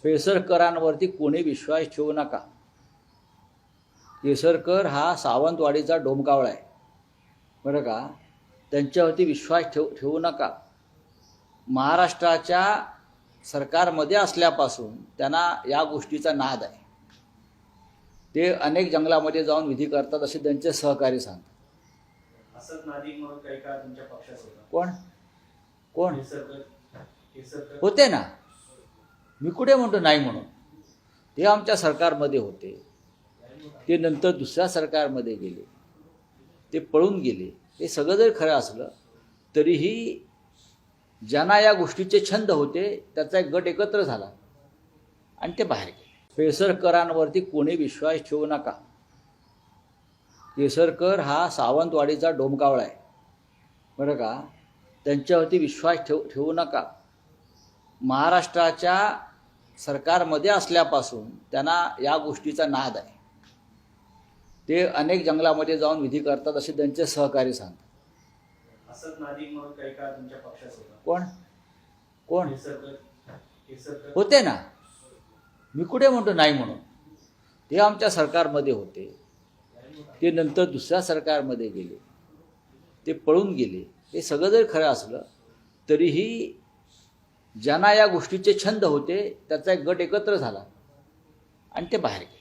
केसरकरांवरती कोणी विश्वास ठेवू नका. केसरकर हा सावंतवाडीचा डोमकावळा आहे, बरं का. त्यांच्यावरती विश्वास ठेवू नका. महाराष्ट्राच्या सरकारमध्ये असल्यापासून त्यांना या गोष्टीचा नाद आहे. ते अनेक जंगलामध्ये जाऊन विधी करतात असे त्यांचे सहकारी सांगतात. असद नादिक म्हणून काही काळ तुमच्या पक्षात होता. कोण कोण केसरकर होते ना. मी कुठे म्हणतो नाही म्हणून. ते आमच्या सरकारमध्ये होते. ते नंतर दुसऱ्या सरकारमध्ये गेले. ते पळून गेले. हे सगळं जरी खरं असलं तरीही ज्यांना या गोष्टीचे छंद होते त्याचा एक गट एकत्र झाला आणि ते बाहेर गेले. केसरकरांवरती कोणी विश्वास ठेवू नका. केसरकर हा सावंतवाडीचा डोमकावळा आहे, बरं का. त्यांच्यावरती विश्वास ठेवू नका. महाराष्ट्राच्या सरकारमध्ये असल्यापासून त्यांना या गोष्टीचा नाद आहे. ते अनेक जंगलामध्ये जाऊन विधी करतात असे त्यांचे सहकारी सांगतात. असद नादिक म्हणून काही काळ तुमच्या पक्षात होता. कोण केसरकर होते ना. मी कुठे म्हणतो नाही म्हणून. ते आमच्या सरकारमध्ये होते. ते नंतर दुसऱ्या सरकारमध्ये गेले. ते पळून गेले. हे सगळं जरी खरं असलं तरीही ज्यांना या गोष्टीचे छंद होते त्याचा एक गट एकत्र झाला आणि ते बाहेर गेले.